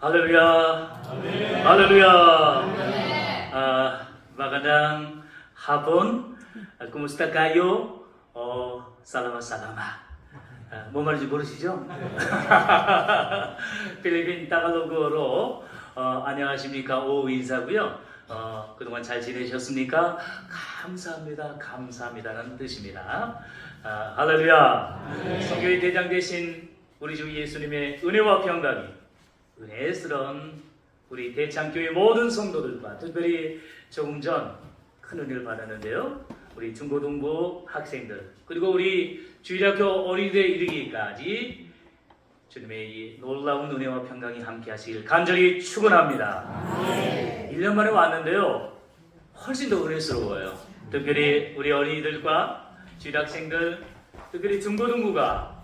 Haleluya. Amin. Haleluya. Magandang hapon. Kumusta kayo? Salamat. 뭐 말인지 모르시죠? 필리핀 타갈로그로 안녕하십니까 오 인사고요. 그동안 잘 지내셨습니까? 감사합니다라는 뜻입니다. 할렐루야. 성교의 대장 되신 우리 주 예수님의 은혜와 평강이 은혜스러운 우리 대창교회 모든 성도들과 특별히 조금 전 큰 은혜를 받았는데요. 우리 중고등부 학생들 그리고 우리 주일학교 어린이대 이르기까지 주님의 이 놀라운 은혜와 평강이 함께 하시길 간절히 축원합니다. 1년 만에 왔는데요. 훨씬 더 은혜스러워요. 특별히 우리 어린이들과 주일학생들 특별히 중고등부가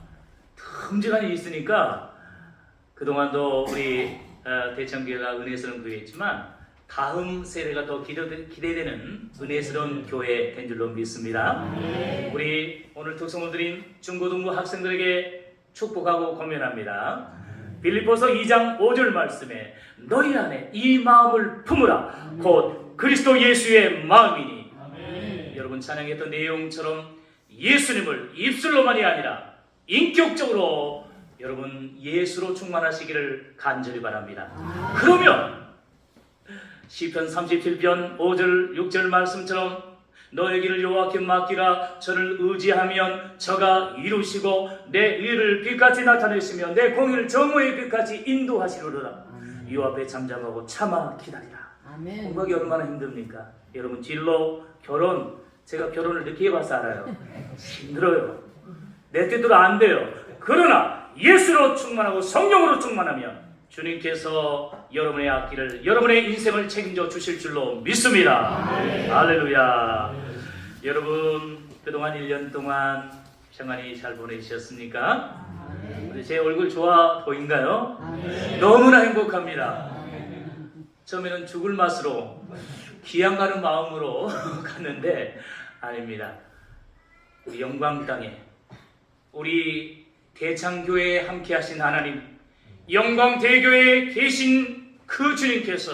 틈지간이 있으니까 그동안도 우리 대창교회가 은혜스러운 교회였지만 다음 세대가 더 기대되는 은혜스러운 교회 된 줄로 믿습니다. 우리 오늘 특성을 드린 중고등부 학생들에게 축복하고 권면합니다. 빌립보서 2장 5절 말씀에 너희 안에 이 마음을 품으라 곧 그리스도 예수의 마음이니. 여러분 찬양했던 내용처럼 예수님을 입술로만이 아니라 인격적으로 여러분 예수로 충만하시기를 간절히 바랍니다. 그러면 시편 37편 5절 6절 말씀처럼 너의 길을 여호와께 맡기라. 저를 의지하면 저가 이루시고 내 의를 빛같이 나타내시며 내 공의를 정오의 빛같이 인도하시리로다. 이 앞에 잠잠하고 참아 기다리라. 공부하기 얼마나 힘듭니까? 여러분 진로 제가 결혼을 늦게 해봐서 알아요. 힘들어요. 내 뜻대로 안 돼요. 그러나 예수로 충만하고 성령으로 충만하면 주님께서 여러분의 앞길을 여러분의 인생을 책임져 주실 줄로 믿습니다. 할렐루야. 여러분 그동안 1년 동안 평안히 잘 보내셨습니까? 제 얼굴 좋아 보인가요? 너무나 행복합니다. 처음에는 죽을 맛으로 귀양 가는 마음으로 갔는데 아닙니다. 우리 영광 땅에 우리 대창교회에 함께 하신 하나님 영광대교회에 계신 그 주님께서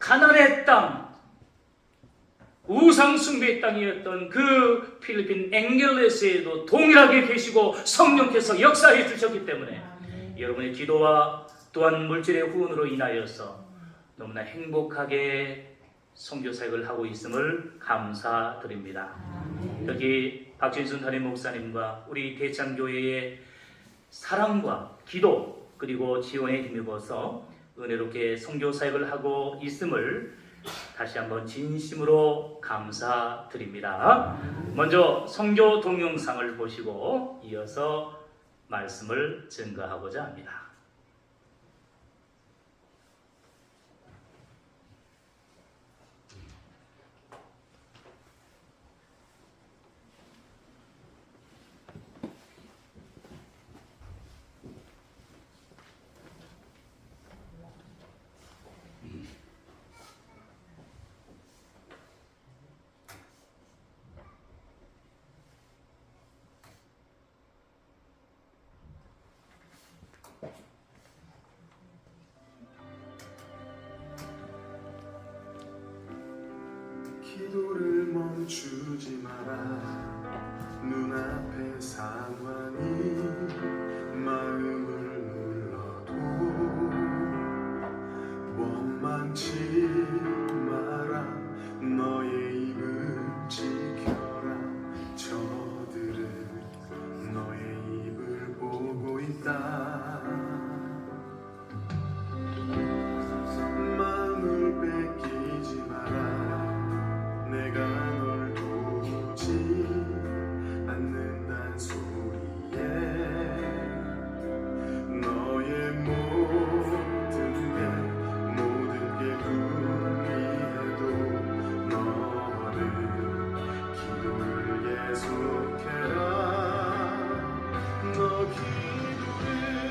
가나안의 땅 우상숭배의 땅이었던 그 필리핀 엥겔레스에도 동일하게 계시고 성령께서 역사해 주셨기 때문에 여러분의 기도와 또한 물질의 후원으로 인하여서 너무나 행복하게 선교사역을 하고 있음을 감사드립니다. 여기 박진순 담임 목사님과 우리 대창교회의 사랑과 기도 그리고 지원에 힘입어서 은혜롭게 선교사역을 하고 있음을 다시 한번 진심으로 감사드립니다. 먼저 선교 동영상을 보시고 이어서 말씀을 증거하고자 합니다. 기도를 멈추지 마라. 눈앞의 상황이 마음을 눌러도 원망치 마라. 너의 입을 지켜라. 저들은 너의 입을 보고 있다. 마음을 뺏기지 마라. 내가 널 도우지 않는단 소리에 너의 모든 게 불리해도 너는 기도를 계속해라. 너 기도를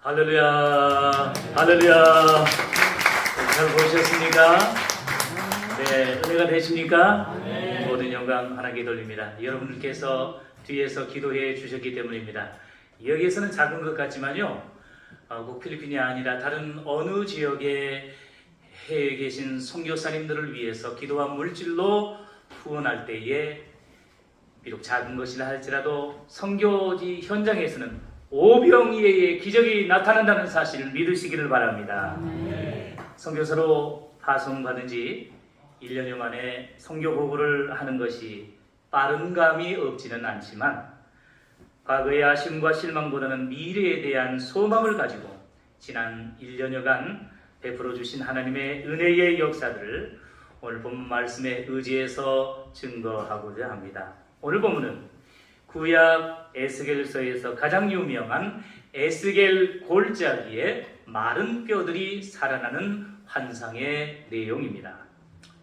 할렐루야, 할렐루야. 잘 보셨습니까? 네, 은혜가 되십니까? 모든 영광 하나님께 돌립니다. 여러분들께서 뒤에서 기도해 주셨기 때문입니다. 여기에서는 작은 것 같지만요, 꼭 필리핀이 아니라 다른 어느 지역에 해외에 계신 선교사님들을 위해서 기도와 물질로 후원할 때에 비록 작은 것이라 할지라도 선교지 현장에서는 오병이어의 기적이 나타난다는 사실을 믿으시기를 바랍니다. 선교사로 파송받은 지 1년여 만에 선교 보고를 하는 것이 빠른 감이 없지는 않지만 과거의 아쉬움과 실망보다는 미래에 대한 소망을 가지고 지난 1년여간 베풀어 주신 하나님의 은혜의 역사들을 오늘 본 말씀에 의지해서 증거하고자 합니다. 오늘 본문은 구약 에스겔서에서 가장 유명한 에스겔 골짜기에 마른 뼈들이 살아나는 환상의 내용입니다.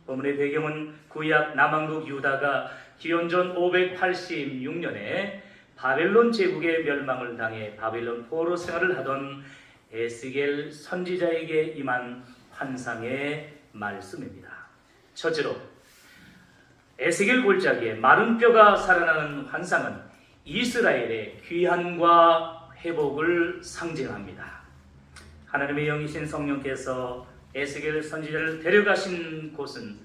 본문의 배경은 구약 남왕국 유다가 기원전 586년에 바벨론 제국의 멸망을 당해 바벨론 포로 생활을 하던 에스겔 선지자에게 임한 환상의 말씀입니다. 첫째로 에스겔 골짜기에 마른 뼈가 살아나는 환상은 이스라엘의 귀환과 회복을 상징합니다. 하나님의 영이신 성령께서 에스겔 선지자를 데려가신 곳은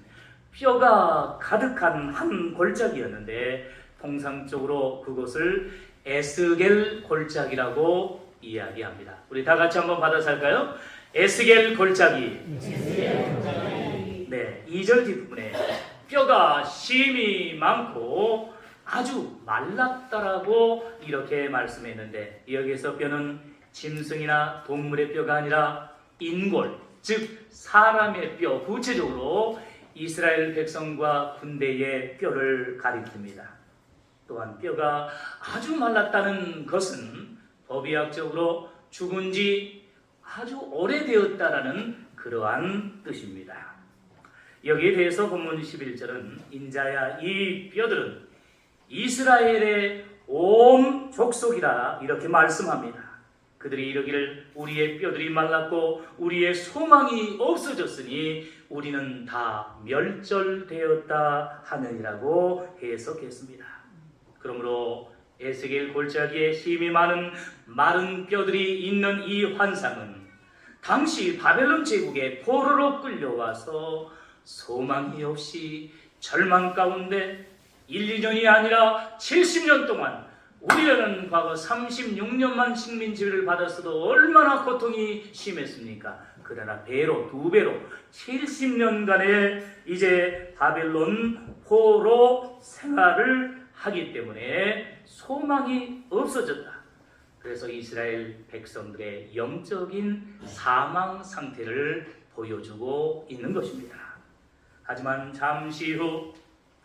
뼈가 가득한 한 골짜기였는데 통상적으로 그곳을 에스겔 골짜기라고 이야기합니다. 우리 다 같이 한번 받아서 할까요? 에스겔 골짜기. 네, 2절 뒷부분에 뼈가 심이 많고 아주 말랐다라고 이렇게 말씀했는데, 여기서 뼈는 짐승이나 동물의 뼈가 아니라 인골, 즉 사람의 뼈, 구체적으로 이스라엘 백성과 군대의 뼈를 가리킵니다. 또한 뼈가 아주 말랐다는 것은 법의학적으로 죽은 지 아주 오래되었다라는 그러한 뜻입니다. 여기에 대해서 본문 11절은 인자야 이 뼈들은 이스라엘의 온 족속이라 이렇게 말씀합니다. 그들이 이르기를 우리의 뼈들이 말랐고 우리의 소망이 없어졌으니 우리는 다 멸절되었다 하느니라고 해석했습니다. 그러므로 에스겔 골짜기에 힘이 많은 마른 뼈들이 있는 이 환상은 당시 바벨론 제국의 포로로 끌려와서 소망이 없이 절망 가운데 1, 2년이 아니라 70년 동안, 우리라는 과거 36년만 식민지배를 받았어도 얼마나 고통이 심했습니까? 그러나 배로, 2배로 70년간의 이제 바벨론 포로 생활을 하기 때문에 소망이 없어졌다. 그래서 이스라엘 백성들의 영적인 사망 상태를 보여주고 있는 것입니다. 하지만 잠시 후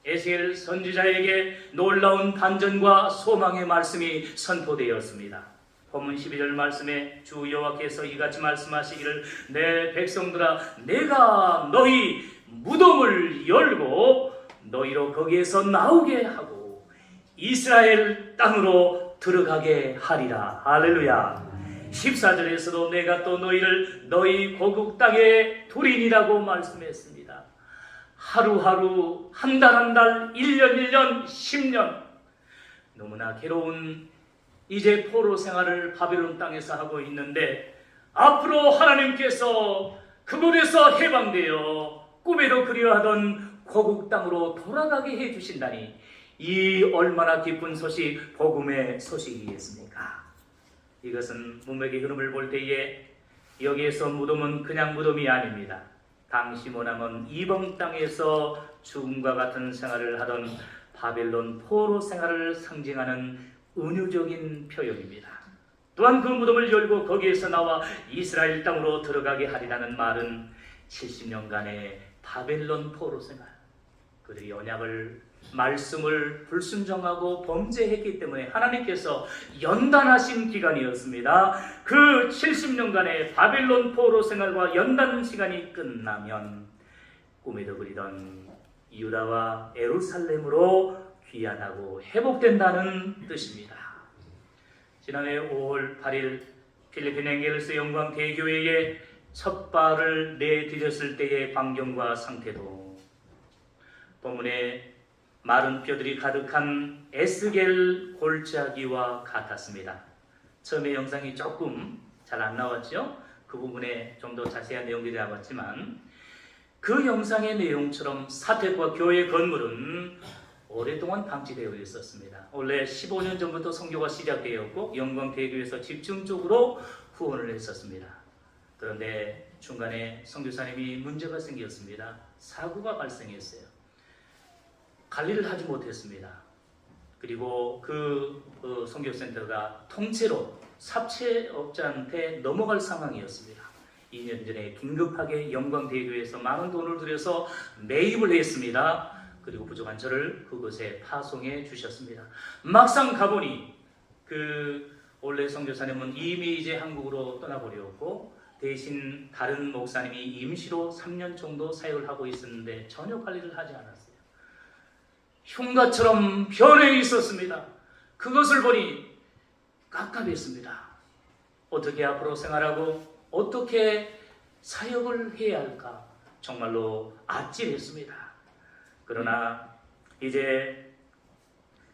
에스겔 선지자에게 놀라운 반전과 소망의 말씀이 선포되었습니다. 본문 12절 말씀에 주 여호와께서 이같이 말씀하시기를 내 백성들아 내가 너희 무덤을 열고 너희로 거기에서 나오게 하고 이스라엘 땅으로 들어가게 하리라. 할렐루야. 14절에서도 내가 또 너희를 너희 고국 땅에 두리니라고 말씀했습니다. 하루하루, 한 달 한 달, 1년 1년, 10년 너무나 괴로운 이제 포로 생활을 바벨론 땅에서 하고 있는데 앞으로 하나님께서 그곳에서 해방되어 꿈에도 그리워하던 고국 땅으로 돌아가게 해주신다니 이 얼마나 기쁜 소식, 복음의 소식이겠습니까? 이것은 문맥의 흐름을 볼 때에 여기에서 무덤은 그냥 무덤이 아닙니다. 당시 모나먼 이방 땅에서 죽음과 같은 생활을 하던 바벨론 포로 생활을 상징하는 은유적인 표현입니다. 또한 그 무덤을 열고 거기에서 나와 이스라엘 땅으로 들어가게 하리라는 말은 70년간의 바벨론 포로 생활, 그들이 언약을 말씀을 불순종하고 범죄했기 때문에 하나님께서 연단하신 기간이었습니다. 그 70년간의 바벨론 포로 생활과 연단 시간이 끝나면 꿈에도 그리던 유다와 예루살렘으로 귀환하고 회복된다는 뜻입니다. 지난해 5월 8일 필리핀 엥겔스 영광 대교회에 첫 발을 내디뎠을 때의 광경과 상태도 본문에 마른 뼈들이 가득한 에스겔 골짜기와 같았습니다. 처음에 영상이 조금 잘 안 나왔죠? 그 부분에 좀 더 자세한 내용들이 나왔지만 그 영상의 내용처럼 사택과 교회 건물은 오랫동안 방치되어 있었습니다. 원래 15년 전부터 선교가 시작되었고 영광대교에서 집중적으로 후원을 했었습니다. 그런데 중간에 선교사님이 문제가 생겼습니다. 사고가 발생했어요. 관리를 하지 못했습니다. 그리고 그 선교센터가 통째로 삽채업자한테 넘어갈 상황이었습니다. 2년 전에 긴급하게 영광대교에서 많은 돈을 들여서 매입을 했습니다. 그리고 부족한 저를 그곳에 파송해 주셨습니다. 막상 가보니 그 원래 선교사님은 이미 이제 한국으로 떠나버렸고 대신 다른 목사님이 임시로 3년 정도 사역을 하고 있었는데 전혀 관리를 하지 않았어요. 흉가처럼 변해 있었습니다. 그것을 보니 깝깝했습니다. 어떻게 앞으로 생활하고 어떻게 사역을 해야 할까 정말로 아찔했습니다. 그러나 이제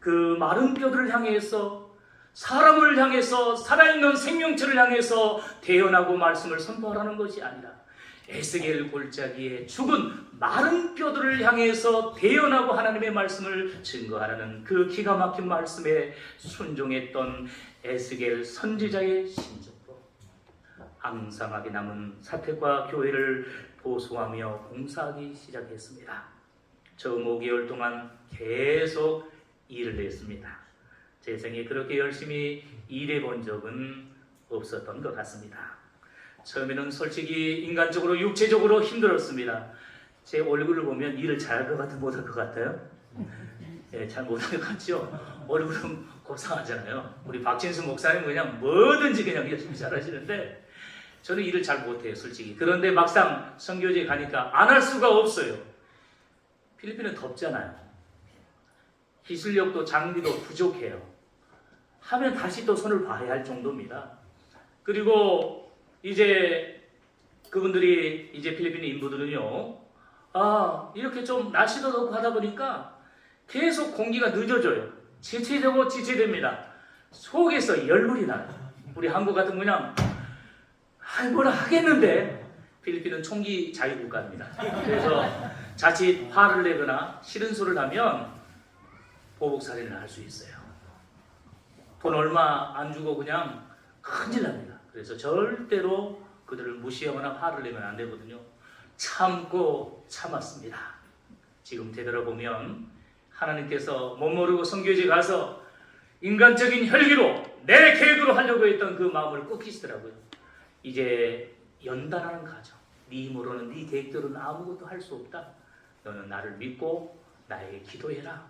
그 마른 뼈들을 향해서 사람을 향해서 살아있는 생명체를 향해서 대언하고 말씀을 선포하라는 것이 아니라 에스겔 골짜기에 죽은 마른 뼈들을 향해서 대언하고 하나님의 말씀을 증거하라는 그 기가 막힌 말씀에 순종했던 에스겔 선지자의 심정도 앙상하게 남은 사택과 교회를 보수하며 봉사하기 시작했습니다. 처음 5개월 동안 계속 일을 했습니다. 제 생에 그렇게 열심히 일해 본 적은 없었던 것 같습니다. 처음에는 솔직히 인간적으로 육체적으로 힘들었습니다. 제 얼굴을 보면 일을 잘할 것 같아 못할 것 같아요? 예, 잘 못할 것 같죠? 얼굴은 곱상하잖아요. 우리 박진수 목사님 그냥 뭐든지 그냥 열심히 잘하시는데 저는 일을 잘 못해요, 솔직히. 그런데 막상 선교지에 가니까 안 할 수가 없어요. 필리핀은 덥잖아요. 기술력도 장비도 부족해요. 하면 다시 또 손을 봐야 할 정도입니다. 그리고 이제 그분들이 이제 필리핀 인부들은요, 이렇게 좀 날씨도 덥고 하다 보니까 계속 공기가 늦어져요. 지체되고 지체됩니다. 속에서 열불이 나요. 우리 한국 같은 그냥 뭐라 하겠는데 필리핀은 총기 자유국가입니다. 그래서 자칫 화를 내거나 싫은 소리를 하면 보복살인을 할 수 있어요. 돈 얼마 안 주고 그냥 큰일 납니다. 그래서 절대로 그들을 무시하거나 화를 내면 안 되거든요. 참고 참았습니다. 지금 되돌아보면 하나님께서 못 모르고 선교지에 가서 인간적인 혈기로 내 계획으로 하려고 했던 그 마음을 꺾이시더라고요. 이제 연단하는 가정. 네 힘으로는 네 계획대로는 아무것도 할 수 없다. 너는 나를 믿고 나에게 기도해라.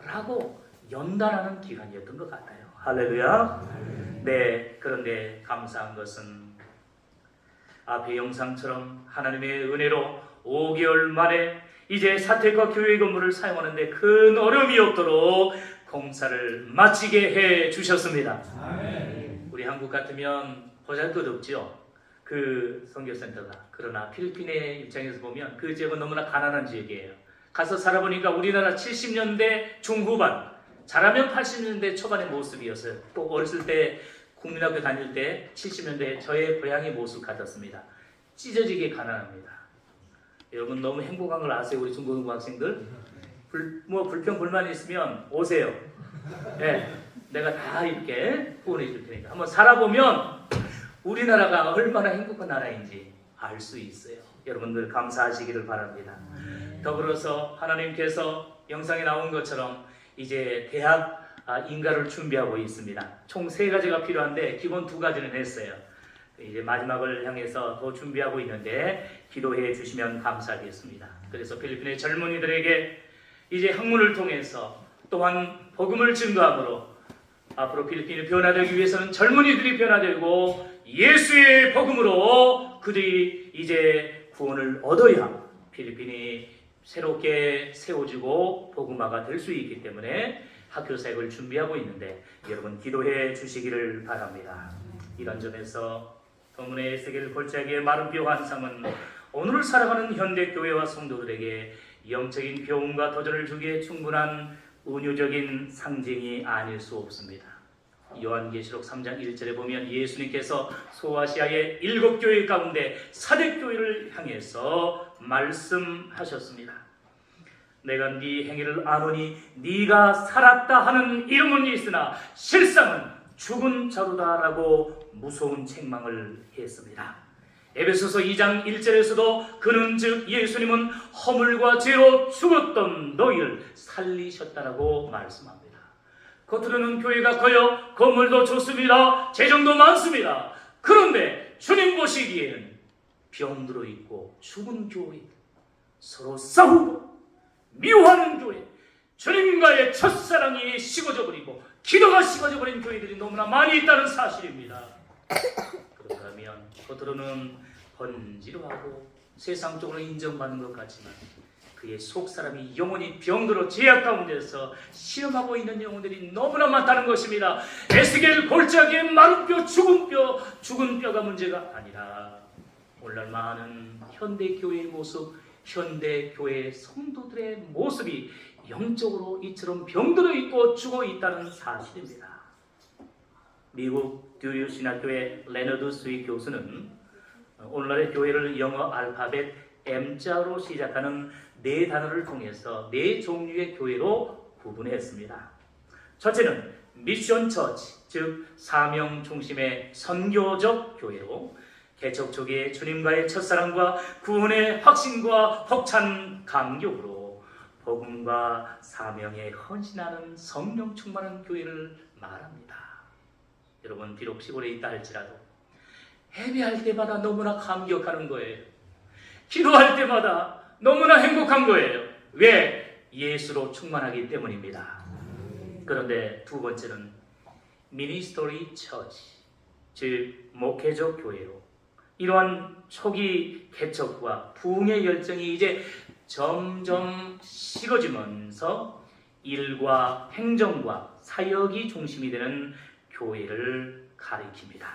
라고 연단하는 기간이었던 것 같아요. 할렐루야. 네, 그런데 감사한 것은 앞의 영상처럼 하나님의 은혜로 5개월 만에 이제 사택과 교회 건물을 사용하는데 큰 어려움이 없도록 공사를 마치게 해 주셨습니다. 우리 한국 같으면 보잘것없죠. 그 선교센터가. 그러나 필리핀의 입장에서 보면 그 지역은 너무나 가난한 지역이에요. 가서 살아보니까 우리나라 70년대 중후반, 잘하면 80년대 초반의 모습이었어요. 또 어렸을 때 국민학교 다닐 때 70년대 저의 고향의 모습 같았습니다. 찢어지게 가난합니다. 여러분 너무 행복한 걸 아세요? 우리 중고등부 학생들? 불평 불만이 있으면 오세요. 네, 내가 다 이렇게 후원해 줄 테니까 한번 살아보면 우리나라가 얼마나 행복한 나라인지 알 수 있어요. 여러분들 감사하시기를 바랍니다. 더불어서 하나님께서 영상에 나온 것처럼 이제 대학 인가를 준비하고 있습니다. 총 3가지가 필요한데 기본 2가지는 했어요. 이제 마지막을 향해서 더 준비하고 있는데 기도해 주시면 감사하겠습니다. 그래서 필리핀의 젊은이들에게 이제 학문을 통해서 또한 복음을 증거함으로 앞으로 필리핀이 변화되기 위해서는 젊은이들이 변화되고 예수의 복음으로 그들이 이제 구원을 얻어야 필리핀이 새롭게 세워지고 복음화가 될 수 있기 때문에 학교 사역을 준비하고 있는데 여러분 기도해 주시기를 바랍니다. 이런 점에서 더문의 세계를 골짜기의 마른뼈 환상은 오늘을 살아가는 현대 교회와 성도들에게 영적인 교훈과 도전을 주기에 충분한 은유적인 상징이 아닐 수 없습니다. 요한계시록 3장 1절에 보면 예수님께서 소아시아의 7교회 가운데 사대교회를 향해서 말씀하셨습니다. 내가 네 행위를 아노니 네가 살았다 하는 이름은 있으나 실상은 죽은 자루다라고 무서운 책망을 했습니다. 에베소서 2장 1절에서도 그는 즉 예수님은 허물과 죄로 죽었던 너희를 살리셨다라고 말씀합니다. 겉으로는 교회가 커요, 건물도 좋습니다, 재정도 많습니다. 그런데 주님 보시기에는 병들어 있고 죽은 교회, 서로 싸우고 미워하는 교회, 주님과의 첫사랑이 식어져 버리고 기도가 식어져 버린 교회들이 너무나 많이 있다는 사실입니다. 그렇다면 겉으로는 번지르하고 세상적으로 인정받는 것 같지만 그의 속사람이 영원히 병들어 죄악 가운데서 시험하고 있는 영혼들이 너무나 많다는 것입니다. 에스겔 골짜기의 마른 뼈, 죽은 뼈가 문제가 아니라 오늘날 많은 현대교회의 모습, 현대교회 성도들의 모습이 영적으로 이처럼 병들어 있고 죽어 있다는 사실입니다. 미국 듀유 신학교의 레너드 스윗 교수는 오늘날의 교회를 영어 알파벳 M자로 시작하는 4단어를 통해서 4종류의 교회로 구분했습니다. 첫째는 미션 처치, 즉 사명 중심의 선교적 교회로 개척 초기에 주님과의 첫사랑과 구원의 확신과 벅찬 감격으로 복음과 사명에 헌신하는 성령 충만한 교회를 말합니다. 여러분, 비록 시골에 있다 할지라도 예배할 때마다 너무나 감격하는 거예요. 기도할 때마다 너무나 행복한 거예요. 왜? 예수로 충만하기 때문입니다. 그런데 두 번째는 미니스터리 처치, 즉 목회적 교회로 이러한 초기 개척과 부흥의 열정이 이제 점점 식어지면서 일과 행정과 사역이 중심이 되는 교회를 가리킵니다.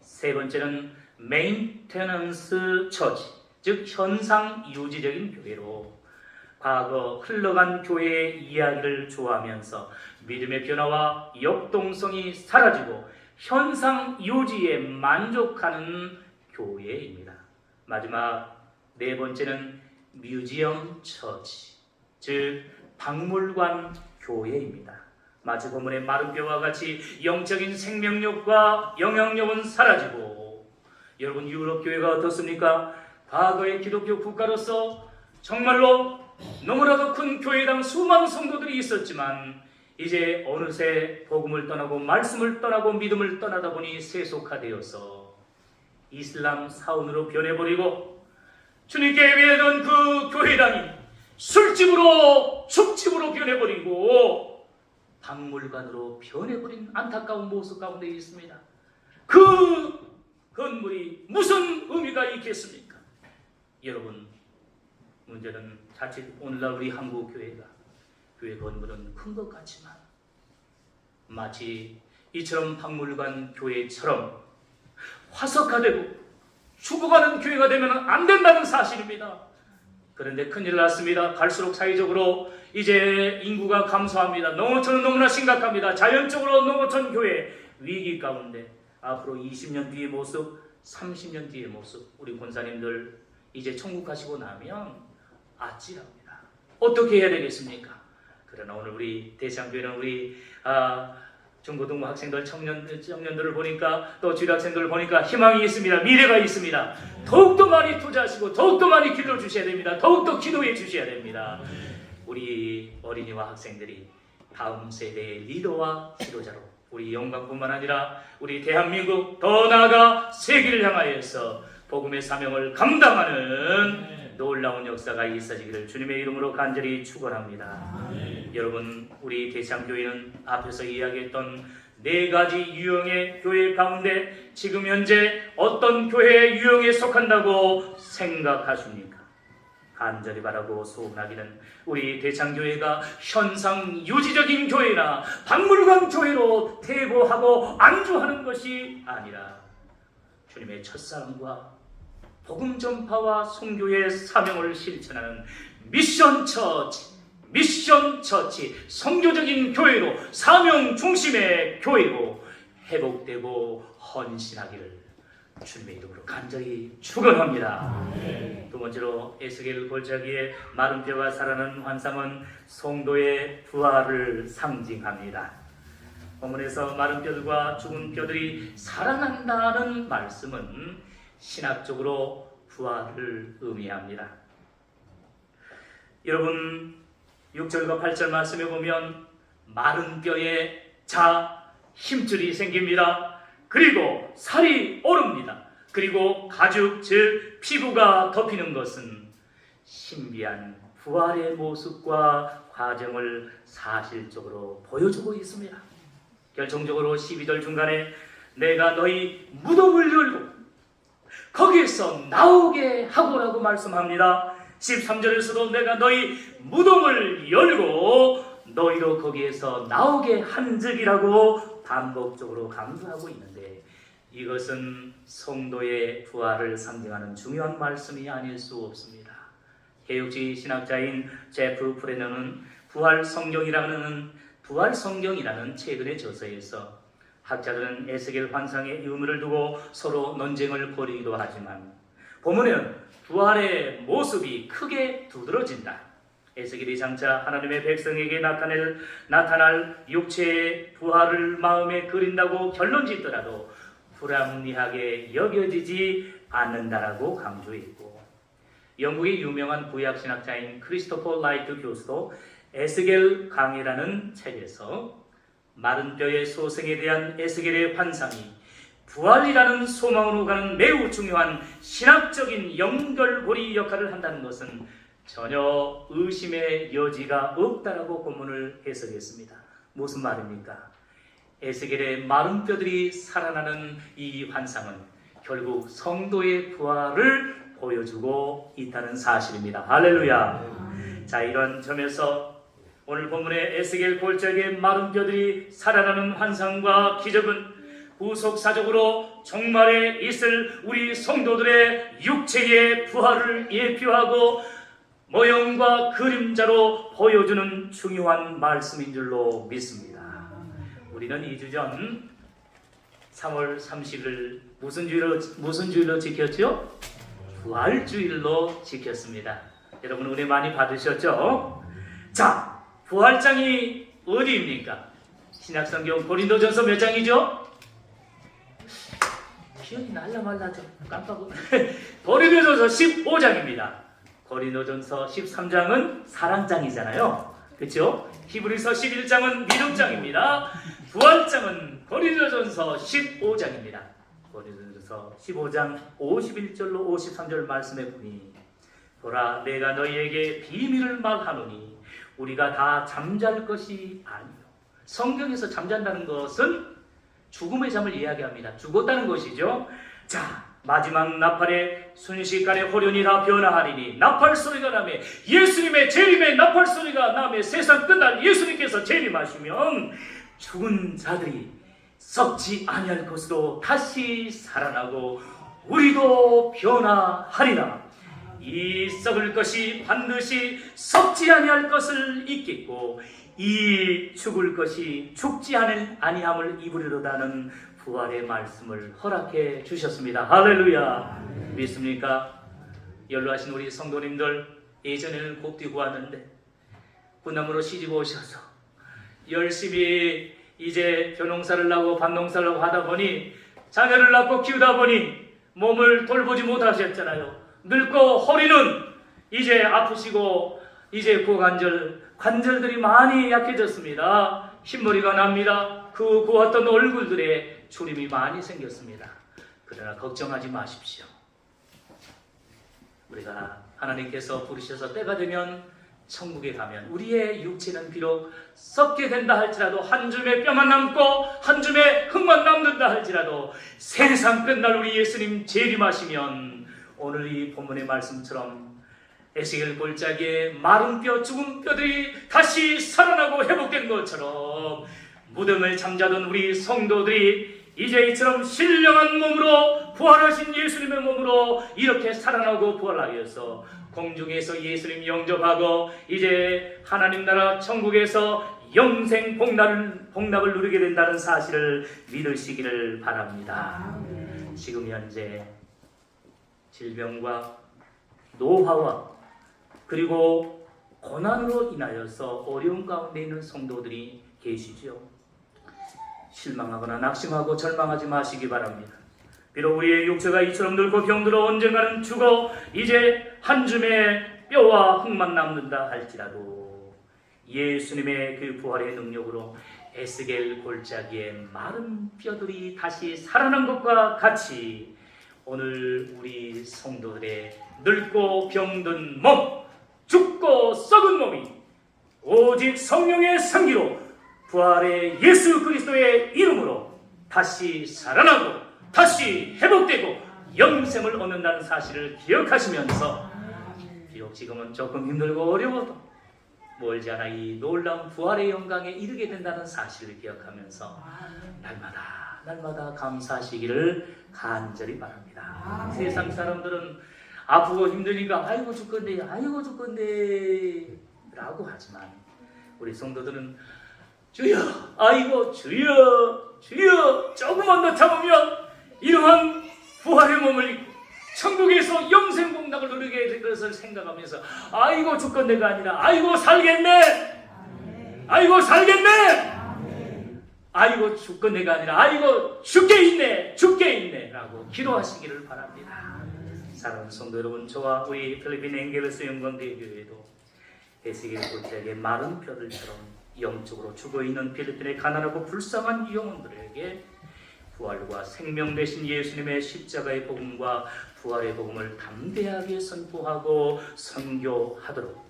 세 번째는 메인테넌스 처치, 즉 현상 유지적인 교회로 과거 흘러간 교회의 이야기를 좋아하면서 믿음의 변화와 역동성이 사라지고 현상 유지에 만족하는 교회입니다. 마지막 네 번째는 뮤지엄 처치, 즉 박물관 교회입니다. 마치 본문의 마른 뼈와 같이 영적인 생명력과 영향력은 사라지고, 여러분 유럽 교회가 어떻습니까? 과거의 기독교 국가로서 정말로 너무나도 큰 교회당 수많은 성도들이 있었지만 이제 어느새 복음을 떠나고 말씀을 떠나고 믿음을 떠나다 보니 세속화되어서 이슬람 사원으로 변해버리고 주님께 예배하던 그 교회당이 술집으로 축집으로 변해버리고 박물관으로 변해버린 안타까운 모습 가운데 있습니다. 그 건물이 무슨 의미가 있겠습니까? 여러분, 문제는 자칫 오늘날 우리 한국 교회가 교회 건물은 큰 것 같지만 마치 이처럼 박물관 교회처럼 화석화되고 죽어가는 교회가 되면 안 된다는 사실입니다. 그런데 큰일 났습니다. 갈수록 사회적으로 이제 인구가 감소합니다. 농어촌은 너무나 심각합니다. 자연적으로 농어촌 교회 위기 가운데 앞으로 20년 뒤의 모습, 30년 뒤의 모습, 우리 권사님들 이제 천국 가시고 나면 아찔합니다. 어떻게 해야 되겠습니까? 그러나 오늘 우리 대창교회는 우리 중고등부 학생들, 청년들을 보니까 또 주일학생들을 보니까 희망이 있습니다. 미래가 있습니다. 더욱더 많이 투자하시고 더욱더 많이 길러주셔야 됩니다. 더욱더 기도해 주셔야 됩니다. 우리 어린이와 학생들이 다음 세대의 리더와 지도자로 우리 영광뿐만 아니라 우리 대한민국, 더 나아가 세계를 향하여서 복음의 사명을 감당하는 놀라운 역사가 있어지기를 주님의 이름으로 간절히 축원합니다. 여러분, 우리 대창교회는 앞에서 이야기했던 4가지 유형의 교회 가운데 지금 현재 어떤 교회의 유형에 속한다고 생각하십니까? 간절히 바라고 소원하기는 우리 대창교회가 현상 유지적인 교회나 박물관 교회로 퇴보하고 안주하는 것이 아니라 주님의 첫사랑과 복음 전파와 선교의 사명을 실천하는 미션 처치, 선교적인 교회로, 사명 중심의 교회로 회복되고 헌신하기를 주님의 이름으로 간절히 축원합니다. 두 번째로 에스겔 골짜기의 마른 뼈가 살아나는 환상은 성도의 부활을 상징합니다. 본문에서 마른 뼈들과 죽은 뼈들이 살아난다는 말씀은 신학적으로 부활을 의미합니다. 여러분 6절과 8절 말씀에 보면 마른 뼈에 힘줄이 생깁니다. 그리고 살이 오릅니다. 그리고 가죽 즉 피부가 덮이는 것은 신비한 부활의 모습과 과정을 사실적으로 보여주고 있습니다. 결정적으로 12절 중간에 내가 너희 무덤을 열고 거기에서 나오게 하고라고 말씀합니다. 13절에서도 내가 너희 무덤을 열고 너희로 거기에서 나오게 한 적이라고 반복적으로 강조하고 있는데 이것은 성도의 부활을 상징하는 중요한 말씀이 아닐 수 없습니다. 개혁주의 신학자인 제프 프레너는 부활 성경이라는 최근의 저서에서 학자들은 에스겔 환상의 의미를 두고 서로 논쟁을 벌이기도 하지만 본문에는 부활의 모습이 크게 두드러진다. 에스겔이 장차 하나님의 백성에게 나타날 육체의 부활을 마음에 그린다고 결론짓더라도 불합리하게 여겨지지 않는다라고 강조했고 영국의 유명한 구약신학자인 크리스토퍼 라이트 교수도 에스겔 강해라는 책에서 마른 뼈의 소생에 대한 에스겔의 환상이 부활이라는 소망으로 가는 매우 중요한 신학적인 연결고리 역할을 한다는 것은 전혀 의심의 여지가 없다라고 본문을 해석했습니다. 무슨 말입니까? 에스겔의 마른 뼈들이 살아나는 이 환상은 결국 성도의 부활을 보여주고 있다는 사실입니다. 할렐루야. 자, 이런 점에서 오늘 본문의 에스겔 골짜기의 마른 뼈들이 살아나는 환상과 기적은 후속사적으로 종말에 있을 우리 성도들의 육체의 부활을 예표하고 모형과 그림자로 보여주는 중요한 말씀인 줄로 믿습니다. 우리는 2주 전 3월 30일 무슨 주일로 지켰죠? 부활주일로 지켰습니다. 여러분 은혜 많이 받으셨죠? 자, 부활장이 어디입니까? 신약성경 고린도전서 몇 장이죠? 기억이 날라 말라죠. 깜빡. 고린도전서 15장입니다. 고린도전서 13장은 사랑장이잖아요. 그렇죠? 히브리서 11장은 믿음장입니다. 부활장은 고린도전서 15장입니다. 고린도전서 15장 51절로 53절 말씀해 보니 보라 내가 너희에게 비밀을 말하노니 우리가 다 잠잘 것이 아니요. 성경에서 잠잔다는 것은 죽음의 잠을 이야기합니다. 죽었다는 것이죠. 자, 마지막 나팔에 순식간에 호련이 다 변화하리니 나팔 소리가 나매 예수님의 재림의 나팔 소리가 나매 세상 끝날 예수님께서 재림하시면 죽은 자들이 썩지 아니할 것으로 다시 살아나고 우리도 변화하리라. 이 썩을 것이 반드시 썩지 아니할 것을 잊겠고 이 죽을 것이 죽지 아니함을 입으리로다는 부활의 말씀을 허락해 주셨습니다. 할렐루야. 믿습니까? 연로하신 우리 성도님들 예전에는 곱디 구하는데 군남으로 시집 오셔서 열심히 이제 벼농사를 나고 밭농사를 하고 하다 보니 자녀를 낳고 키우다 보니 몸을 돌보지 못하셨잖아요. 늙고 허리는 이제 아프시고 이제 관절들이 많이 약해졌습니다. 흰머리가 납니다. 그 고왔던 얼굴들에 주림이 많이 생겼습니다. 그러나 걱정하지 마십시오. 우리가 하나님께서 부르셔서 때가 되면 천국에 가면 우리의 육체는 비록 썩게 된다 할지라도 한 줌의 뼈만 남고 한 줌의 흙만 남는다 할지라도 세상 끝날 우리 예수님 재림하시면 오늘 이 본문의 말씀처럼 에스겔 골짜기에 마른 뼈, 죽은 뼈들이 다시 살아나고 회복된 것처럼 무덤을 잠자던 우리 성도들이 이제 이처럼 신령한 몸으로 부활하신 예수님의 몸으로 이렇게 살아나고 부활하여서 공중에서 예수님 영접하고 이제 하나님 나라 천국에서 영생 복락을 누리게 된다는 사실을 믿으시기를 바랍니다. 지금 현재 질병과 노화와 그리고 고난으로 인하여서 어려운 가운데 있는 성도들이 계시죠. 실망하거나 낙심하고 절망하지 마시기 바랍니다. 비록 우리의 육체가 이처럼 늙고 병들어 언젠가는 죽어 이제 한 줌의 뼈와 흙만 남는다 할지라도 예수님의 그 부활의 능력으로 에스겔 골짜기에 마른 뼈들이 다시 살아난 것과 같이 오늘 우리 성도들의 늙고 병든 몸, 죽고 썩은 몸이 오직 성령의 생기로 부활의 예수 그리스도의 이름으로 다시 살아나고 다시 회복되고 영생을 얻는다는 사실을 기억하시면서 비록 지금은 조금 힘들고 어려워도 멀지 않아 이 놀라운 부활의 영광에 이르게 된다는 사실을 기억하면서 날마다 감사하시기를 간절히 바랍니다. 세상 사람들은 아프고 힘드니까 아이고 죽겠네 라고 하지만 우리 성도들은 주여 아이고 주여 조금만 더 참으면 이러한 부활의 몸을 입고 천국에서 영생 복락을 누리게 될 것을 생각하면서 아이고 죽겠네가 아니라 아이고 살겠네 아이고 죽겠네가 아니라 아이고 죽게 있네 라고 기도하시기를 바랍니다. 사랑하는 성도 여러분, 저와 우리 필리핀 엥겔레스 영광대교회도 에스겔 골짜기의 마른 뼈들처럼 영적으로 죽어있는 필리핀의 가난하고 불쌍한 영혼들에게 부활과 생명 되신 예수님의 십자가의 복음과 부활의 복음을 담대하게 선포하고 선교하도록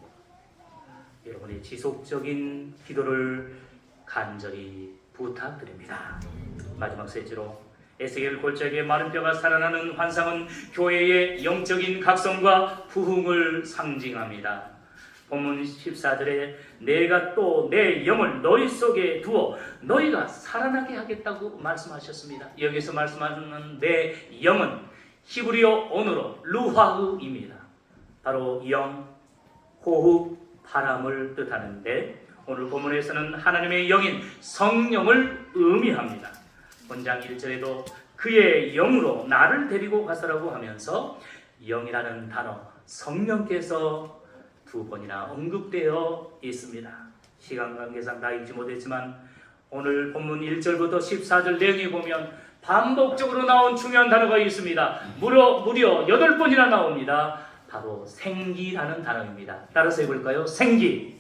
여러분의 지속적인 기도를 간절히 부탁드립니다. 마지막 셋째로 에스겔 골짜기의 마른 뼈가 살아나는 환상은 교회의 영적인 각성과 부흥을 상징합니다. 본문 14절에 내가 또 내 영을 너희 속에 두어 너희가 살아나게 하겠다고 말씀하셨습니다. 여기서 말씀하는 내 영은 히브리어 언어로 루하흐입니다. 바로 영, 호흡, 바람을 뜻하는데 오늘 본문에서는 하나님의 영인 성령을 의미합니다. 본장 1절에도 그의 영으로 나를 데리고 가서라고 하면서 영이라는 단어 성령께서 두 번이나 언급되어 있습니다. 시간 관계상 다 읽지 못했지만 오늘 본문 1절부터 14절 내용에 보면 반복적으로 나온 중요한 단어가 있습니다. 무려 8번이나 나옵니다. 바로 생기라는 단어입니다. 따라서 해볼까요? 생기.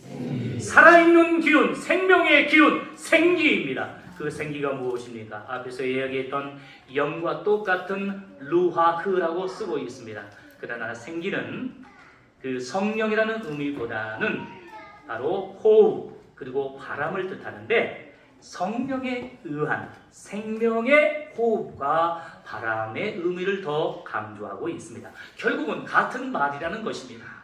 살아있는 기운, 생명의 기운, 생기입니다. 그 생기가 무엇입니까? 앞에서 이야기했던 영과 똑같은 루하흐라고 쓰고 있습니다. 그러나 생기는 그 성령이라는 의미보다는 바로 호흡 그리고 바람을 뜻하는데 성령에 의한 생명의 호흡과 바람의 의미를 더 강조하고 있습니다. 결국은 같은 말이라는 것입니다.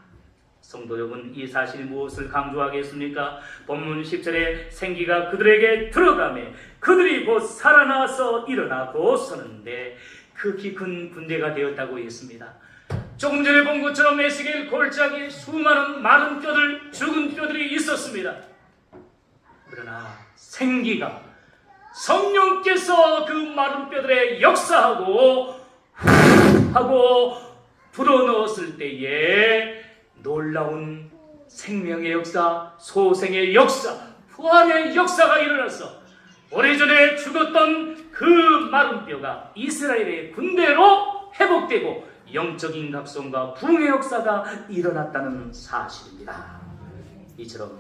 성도 여러분, 이 사실이 무엇을 강조하겠습니까? 본문 10절에 생기가 그들에게 들어가매 그들이 곧 살아나서 일어나고 서는데 극히 큰 군대가 되었다고 했습니다. 조금 전에 본 것처럼 에스겔 골짜기에 수많은 마른 뼈들, 죽은 뼈들이 있었습니다. 그러나 생기가 성령께서 그 마른 뼈들에 역사하고 불어넣었을 때에 놀라운 생명의 역사, 소생의 역사, 부활의 역사가 일어나서 오래전에 죽었던 그 마른 뼈가 이스라엘의 군대로 회복되고 영적인 각성과 부흥의 역사가 일어났다는 사실입니다. 이처럼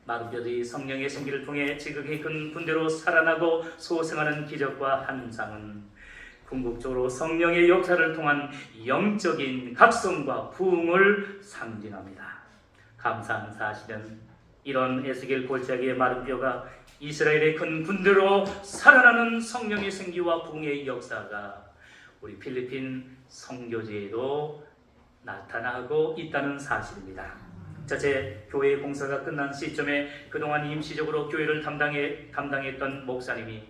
마른 뼈들이 성령의 생기를 통해 지극히 큰 군대로 살아나고 소생하는 기적과 환상은 궁극적으로 성령의 역사를 통한 영적인 각성과 부흥을 상징합니다. 감사한 사실은 이런 에스겔 골짜기의 마른 뼈가 이스라엘의 큰 군대로 살아나는 성령의 생기와 부흥의 역사가 우리 필리핀 선교지에도 나타나고 있다는 사실입니다. 자체 교회 공사가 끝난 시점에 그동안 임시적으로 교회를 담당했던 목사님이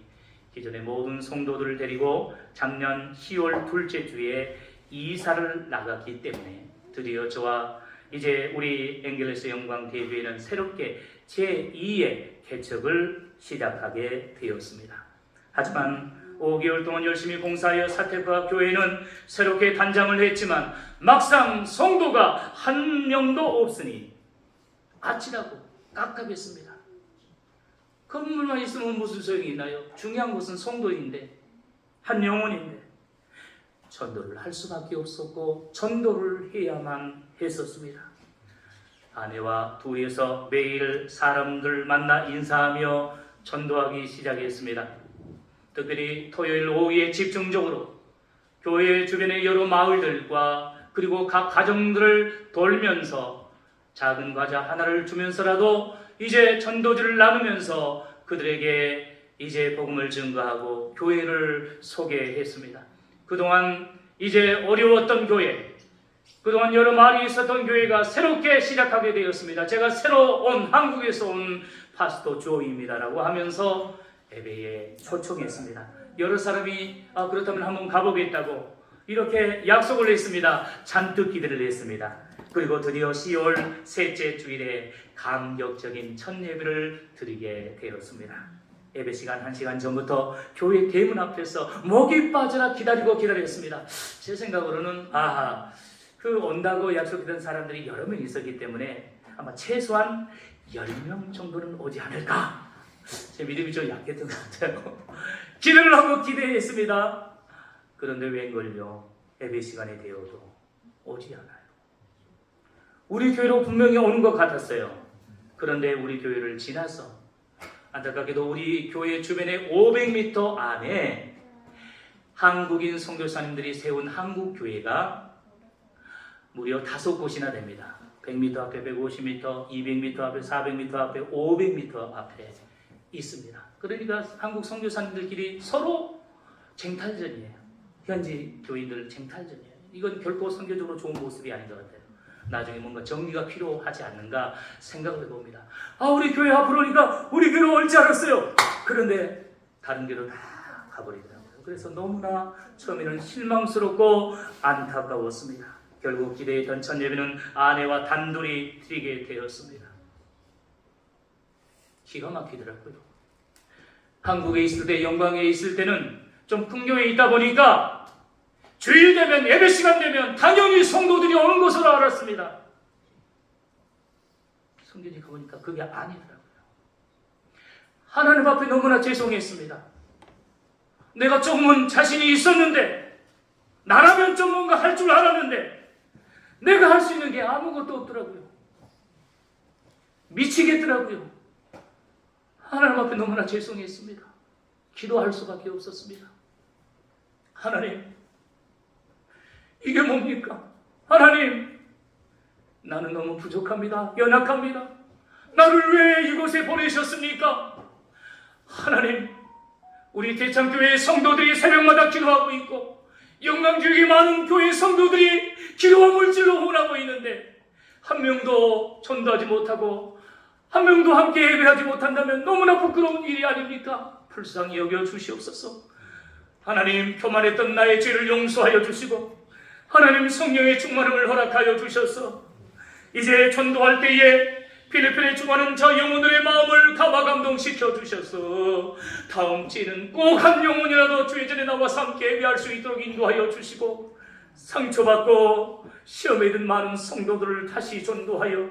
기존의 모든 성도들을 데리고 작년 10월 둘째 주에 이사를 나갔기 때문에 드디어 저와 이제 우리 앵겔레스 영광 대교회는 새롭게 제2의 개척을 시작하게 되었습니다. 하지만 5개월 동안 열심히 공사하여 사택과 교회는 새롭게 단장을 했지만 막상 성도가 한 명도 없으니 아찔하고 깝깝했습니다. 건물만 있으면 무슨 소용이 있나요? 중요한 것은 성도인데, 한 영혼인데 전도를 할 수밖에 없었고 전도를 해야만 했었습니다. 아내와 둘이서 매일 사람들 만나 인사하며 전도하기 시작했습니다. 특별히 토요일 오후에 집중적으로 교회 주변의 여러 마을들과 그리고 각 가정들을 돌면서 작은 과자 하나를 주면서라도 이제 전도지를 나누면서 그들에게 이제 복음을 증거하고 교회를 소개했습니다. 그동안 이제 어려웠던 교회, 그동안 여러 말이 있었던 교회가 새롭게 시작하게 되었습니다. 제가 새로 온 한국에서 온 파스토 조이입니다라고 하면서 예배에 초청했습니다. 여러 사람이 그렇다면 한번 가보겠다고 이렇게 약속을 했습니다. 잔뜩 기대를 했습니다. 그리고 드디어 10월 셋째 주일에 감격적인 첫 예배를 드리게 되었습니다. 예배 시간 1시간 전부터 교회 대문 앞에서 목이 빠져라 기다렸습니다. 제 생각으로는 그 온다고 약속했던 사람들이 여러 명 있었기 때문에 아마 최소한 10명 정도는 오지 않을까? 제 믿음이 좀 약했던 것 같아요. 기도를 하고 기대했습니다. 그런데 웬걸요, 예배 시간이 되어도 오지 않아요. 우리 교회로 분명히 오는 것 같았어요. 그런데 우리 교회를 지나서 안타깝게도 우리 교회 주변의 500m 안에 한국인 선교사님들이 세운 한국교회가 무려 5곳이나 됩니다. 100m 앞에, 150m, 200m 앞에, 400m 앞에, 500m 앞에 있습니다. 그러니까 한국 선교사님들끼리 서로 쟁탈전이에요. 현지 교인들 쟁탈전이에요. 이건 결코 선교적으로 좋은 모습이 아닌 것 같아요. 나중에 뭔가 정리가 필요하지 않는가 생각을 해봅니다. 우리 교회 앞으로 오니까 우리 교회로 올 줄 알았어요. 그런데 다른 교회로 다 가버리더라고요. 그래서 너무나 처음에는 실망스럽고 안타까웠습니다. 결국 기대했던 첫 예배는 아내와 단둘이 드리게 되었습니다. 기가 막히더라고요. 한국에 있을 때, 영광에 있을 때는 좀 큰 교회에 있다 보니까 주일 되면, 예배 시간 되면 당연히 성도들이 오는 것으로 알았습니다. 성경에 가보니까 그게 아니더라고요. 하나님 앞에 너무나 죄송했습니다. 내가 조금은 자신이 있었는데, 나라면 좀 뭔가 할 줄 알았는데 내가 할 수 있는 게 아무것도 없더라고요. 미치겠더라고요. 하나님 앞에 너무나 죄송했습니다. 기도할 수밖에 없었습니다. 하나님, 이게 뭡니까? 하나님, 나는 너무 부족합니다. 연약합니다. 나를 왜 이곳에 보내셨습니까? 하나님, 우리 대창교회 성도들이 새벽마다 기도하고 있고 영광교회 많은 교회 성도들이 기도와 물질로 혼하고 있는데 한 명도 전도하지 못하고 한 명도 함께 예배하지 못한다면 너무나 부끄러운 일이 아닙니까? 불쌍히 여겨 주시옵소서. 하나님, 교만했던 나의 죄를 용서하여 주시고 하나님 성령의 충만함을 허락하여 주셔서 이제 전도할 때에 필리핀에 중하는 저 영혼들의 마음을 감화 감동시켜 주셔서 다음 주에는 꼭 한 영혼이라도 주의 전에 나와서 함께 예배할 수 있도록 인도하여 주시고 상처받고 시험에 든 많은 성도들을 다시 전도하여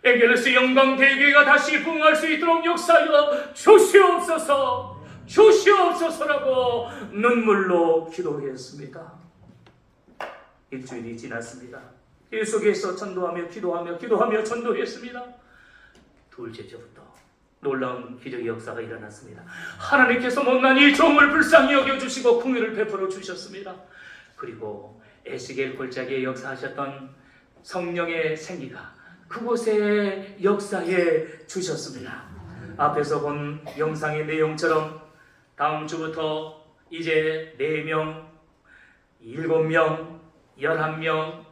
앵겔레스 영광 대교회가 다시 부흥할 수 있도록 역사하여 주시옵소서라고 눈물로 기도했습니다. 일주일이 지났습니다. 계속해서 전도하며 기도하며 전도했습니다. 둘째 주부터 놀라운 기적의 역사가 일어났습니다. 하나님께서 못난 이 종을 불쌍히 여겨주시고 긍휼을 베풀어 주셨습니다. 그리고 에스겔 골짜기에 역사하셨던 성령의 생기가 그곳에 역사해 주셨습니다. 앞에서 본 영상의 내용처럼 다음 주부터 이제 4명, 7명, 11명,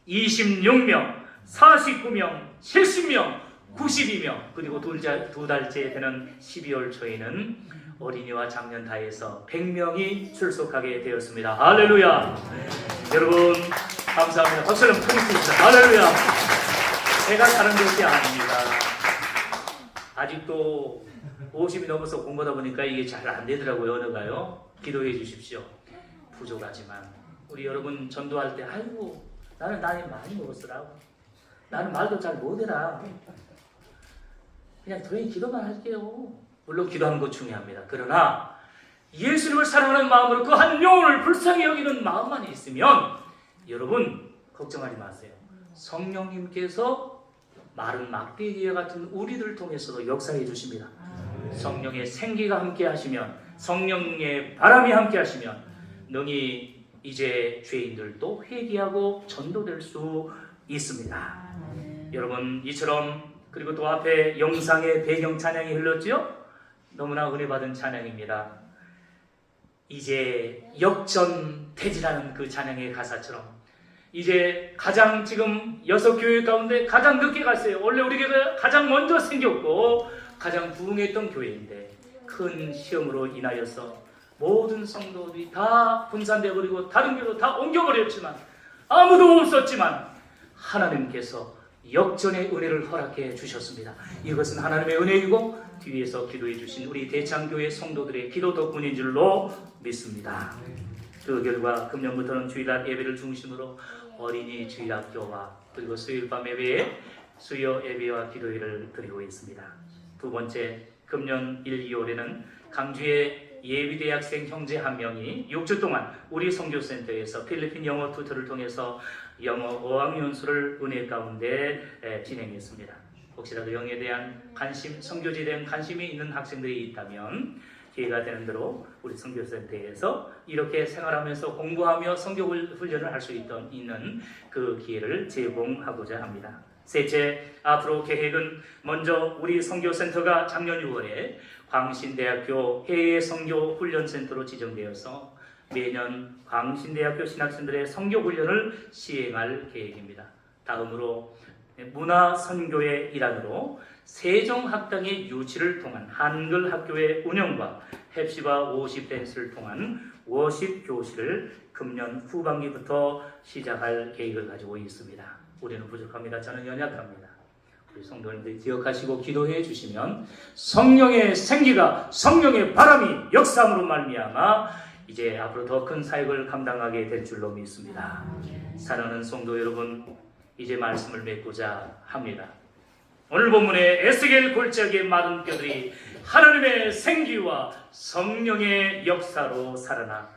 26명, 49명, 70명, 92명, 그리고 두 달째 되는 12월 초에는 어린이와 장년 다 해서 100명이 출석하게 되었습니다. 할렐루야! 여러분 감사합니다. 박수 한번 쳐주십시오. 할렐루야! 제가 사는 것이 아닙니다. 아직도 50이 넘어서 공부하다 보니까 이게 잘 안 되더라고요. 언어가요. 기도해 주십시오. 부족하지만 우리 여러분 전도할 때 아이고 나는 나이 많이 먹었으라고 나는 말도 잘 못해라 그냥 조용히 기도만 할게요. 물론 기도하는 것 중요합니다. 그러나 예수님을 사랑하는 마음으로 그 한 영혼을 불쌍히 여기는 마음만 있으면 여러분 걱정하지 마세요. 성령님께서 마른 막대기와 같은 우리들 통해서도 역사해 주십니다. 성령의 생기가 함께 하시면, 성령의 바람이 함께 하시면 능히 이제 죄인들도 회개하고 전도될 수 있습니다. 여러분 이처럼 그리고 또 앞에 영상의 배경 찬양이 흘렀죠? 너무나 은혜 받은 찬양입니다. 이제 역전되지라는 그 찬양의 가사처럼 이제 가장 지금 6교회 가운데 가장 늦게 갔어요. 원래 우리 교회가 가장 먼저 생겼고 가장 부흥했던 교회인데 큰 시험으로 인하여서 모든 성도들이 다 분산되어 버리고 다른 교회로 다 옮겨버렸지만 아무도 없었지만 하나님께서 역전의 은혜를 허락해 주셨습니다. 이것은 하나님의 은혜이고 뒤에서 기도해 주신 우리 대창교회 성도들의 기도 덕분인 줄로 믿습니다. 그 결과 금년부터는 주일날 예배를 중심으로 어린이 주일학교와 그리고 수요일 밤 예배에 수요 예배와 기도회를 드리고 있습니다. 두 번째, 금년 1, 2월에는 강주의 예비대학생 형제 한 명이 6주 동안 우리 선교센터에서 필리핀 영어 투터를 통해서 영어 어학연수를 은혜 가운데 진행했습니다. 혹시라도 영어에 대한 관심, 선교지에 대한 관심이 있는 학생들이 있다면 기회가 되는 대로 우리 선교센터에서 이렇게 생활하면서 공부하며 선교 훈련을 할 수 있는 그 기회를 제공하고자 합니다. 셋째, 앞으로 계획은 먼저 우리 선교센터가 작년 6월에 광신대학교 해외 선교 훈련센터로 지정되어서 매년 광신대학교 신학생들의 선교 훈련을 시행할 계획입니다. 다음으로 문화선교의 일환으로 세종학당의 유치를 통한 한글 학교의 운영과 햅시바 워십 댄스를 통한 워십 교실을 금년 후반기부터 시작할 계획을 가지고 있습니다. 우리는 부족합니다. 저는 연약합니다. 우리 성도님들이 기억하시고 기도해 주시면 성령의 생기가 성령의 바람이 역사함으로 말미암아 이제 앞으로 더 큰 사역을 감당하게 될 줄로 믿습니다. 사랑하는 성도 여러분, 이제 말씀을 맺고자 합니다. 오늘 본문에 에스겔 골짜기의 마른 뼈들이 하나님의 생기와 성령의 역사로 살아나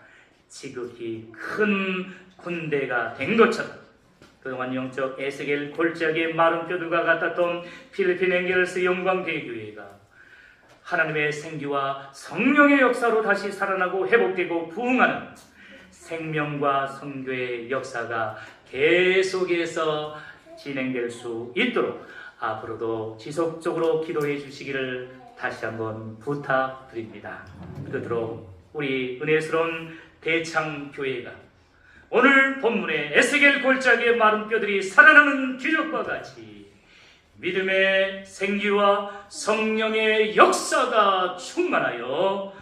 지극히 큰 군대가 된 것처럼 그동안 영적 에스겔 골짜기의 마른 뼈들과 같았던 필리핀 엥겔스 영광대교회가 하나님의 생기와 성령의 역사로 다시 살아나고 회복되고 부흥하는 생명과 선교의 역사가 계속해서 진행될 수 있도록 앞으로도 지속적으로 기도해 주시기를 다시 한번 부탁드립니다. 그토록 우리 은혜스러운 대창교회가 오늘 본문의 에스겔 골짜기의 마른 뼈들이 살아나는 기적과 같이 믿음의 생기와 성령의 역사가 충만하여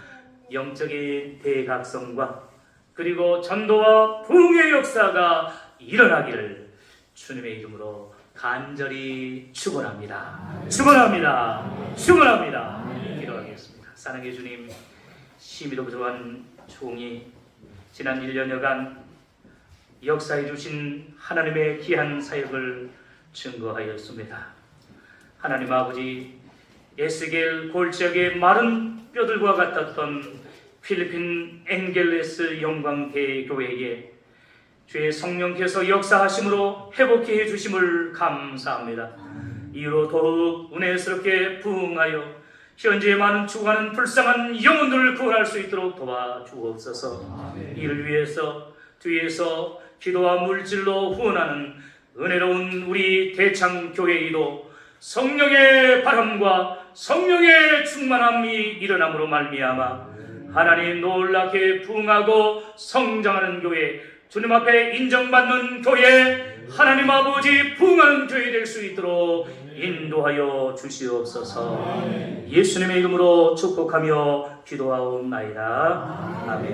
영적인 대각성과 그리고 전도와 부흥의 역사가 일어나기를 주님의 이름으로 간절히 축원합니다. 축원합니다. 축원합니다. 기도하겠습니다. 사랑의 주님, 심히도 부족한 종이 지난 1년여간 역사해 주신 하나님의 귀한 사역을 증거하였습니다. 하나님 아버지, 에스겔 골짜기의 마른 뼈들과 같았던 필리핀 엥겔레스 영광대교회에 주의 성령께서 역사하심으로 회복해 해주심을 감사합니다. 이후로 더욱 은혜스럽게 부흥하여 현재 많은 죽어가는 불쌍한 영혼들을 구원할 수 있도록 도와주옵소서. 이를 위해서 뒤에서 기도와 물질로 후원하는 은혜로운 우리 대창교회이도 성령의 바람과 성령의 충만함이 일어남으로 말미암아 하나님 놀랍게 부흥하고 성장하는 교회, 주님 앞에 인정받는 교회, 하나님 아버지 부흥하는 교회 될 수 있도록 인도하여 주시옵소서. 예수님의 이름으로 축복하며 기도하옵나이다. 아멘.